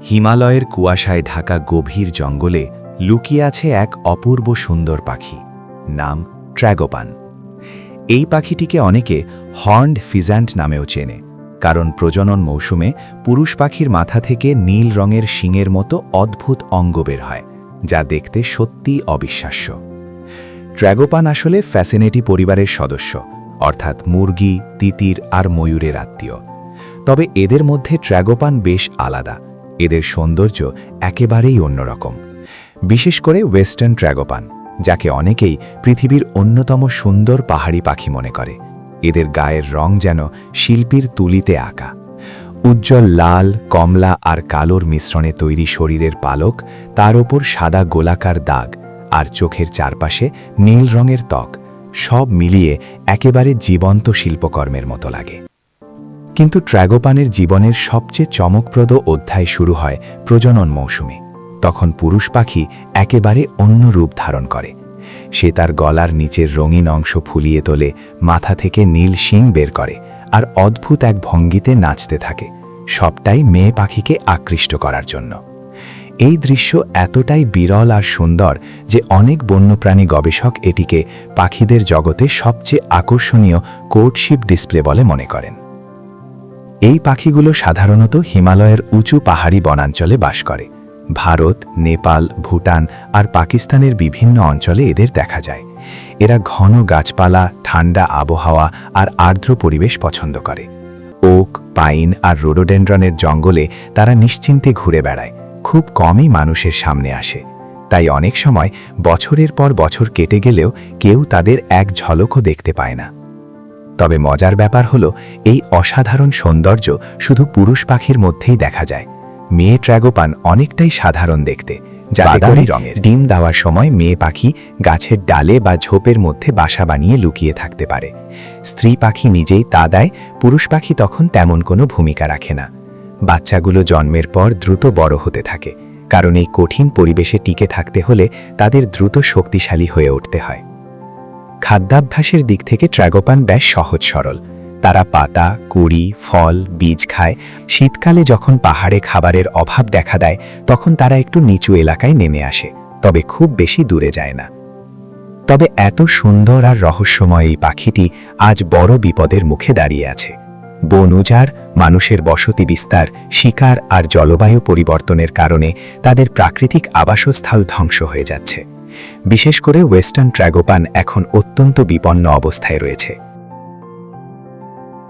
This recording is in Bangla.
হিমালয়ের কুয়াশায় ঢাকা গভীর জঙ্গলে লুকিয়ে আছে এক অপূর্ব সুন্দর পাখি, নাম ট্র্যাগোপান। এই পাখিটিকে অনেকে হর্নড ফিজ্যান্ট নামেও চেনে, কারণ প্রজনন মৌসুমে পুরুষ পাখির মাথা থেকে নীল রঙের শিংয়ের মতো অদ্ভুত অঙ্গ বের হয়, যা দেখতে সত্যিই অবিশ্বাস্য। ট্র্যাগোপান আসলে ফ্যাসিনেটি পরিবারের সদস্য, অর্থাৎ মুরগি, তিতির আর ময়ূরের আত্মীয়। তবে এদের মধ্যে ট্র্যাগোপান বেশ আলাদা। এদের সৌন্দর্য একেবারেই অন্যরকম, বিশেষ করে ওয়েস্টার্ন ট্র্যাগোপান, যাকে অনেকেই পৃথিবীর অন্যতম সুন্দর পাহাড়ি পাখি মনে করে। এদের গায়ের রং যেন শিল্পীর তুলিতে আঁকা। উজ্জ্বল লাল, কমলা আর কালোর মিশ্রণে তৈরি শরীরের পালক, তার ওপর সাদা গোলাকার দাগ, আর চোখের চারপাশে নীল রঙের ত্বক, সব মিলিয়ে একেবারে জীবন্ত শিল্পকর্মের মতো লাগে। কিন্তু ট্র্যাগোপানের জীবনের সবচেয়ে চমকপ্রদ অধ্যায় শুরু হয় প্রজনন মৌসুমে। তখন পুরুষ পাখি একেবারে অন্য রূপ ধারণ করে। সে তার গলার নিচের রঙিন অংশ ফুলিয়ে তোলে, মাথা থেকে নীল শিং বের করে আর অদ্ভুত এক ভঙ্গিতে নাচতে থাকে, সবটাই মেয়ে পাখিকে আকৃষ্ট করার জন্য। এই দৃশ্য এতটাই বিরল আর সুন্দর যে অনেক বন্যপ্রাণী গবেষক এটিকে পাখিদের জগতে সবচেয়ে আকর্ষণীয় কোর্টশিপ ডিসপ্লে বলে মনে করেন। এই পাখিগুলো সাধারণত হিমালয়ের উঁচু পাহাড়ি বনাঞ্চলে বাস করে। ভারত, নেপাল, ভুটান আর পাকিস্তানের বিভিন্ন অঞ্চলে এদের দেখা যায়। এরা ঘন গাছপালা, ঠান্ডা আবহাওয়া আর আর্দ্র পরিবেশ পছন্দ করে। ওক, পাইন আর রোডোডেন্ড্রনের জঙ্গলে তারা নিশ্চিন্তে ঘুরে বেড়ায়, খুব কমই মানুষের সামনে আসে। তাই অনেক সময় বছরের পর বছর কেটে গেলেও কেউ তাদের এক ঝলকও দেখতে পায় না। তবে মজার ব্যাপার হলো, এই অসাধারণ সৌন্দর্য শুধু পুরুষ পাখির মধ্যেই দেখা যায়। মেয়ে ট্র্যাগোপান অনেকটাই সাধারণ দেখতে, বাদামি রঙের। ডিম দেওয়ার সময় মেয়ে পাখি গাছের ডালে বা ঝোপের মধ্যে বাসা বানিয়ে লুকিয়ে থাকতে পারে। স্ত্রী পাখি নিজেই তা দেয়, পুরুষ পাখি তখন তেমন কোনো ভূমিকা রাখে না। বাচ্চাগুলো জন্মের পর দ্রুত বড় হতে থাকে, কারণ এই কঠিন পরিবেশে টিকে থাকতে হলে তাদের দ্রুত শক্তিশালী হয়ে উঠতে হয়। খাদ্যাভ্যাসের দিক থেকে ট্র্যাগোপান বেশ সহজ সরল। তারা পাতা, কুড়ি, ফল, বীজ খায়। শীতকালে যখন পাহাড়ে খাবারের অভাব দেখা দেয়, তখন তারা একটু নিচু এলাকায় নেমে আসে, তবে খুব বেশি দূরে যায় না। তবে এত সুন্দর আর রহস্যময় এই পাখিটি আজ বড় বিপদের মুখে দাঁড়িয়ে আছে। বন উজাড়, মানুষের বসতি বিস্তার, শিকার আর জলবায়ু পরিবর্তনের কারণে তাদের প্রাকৃতিক আবাসস্থল ধ্বংস হয়ে যাচ্ছে। বিশেষ করে ওয়েস্টার্ন ট্র্যাগোপান এখন অত্যন্ত বিপন্ন অবস্থায় রয়েছে।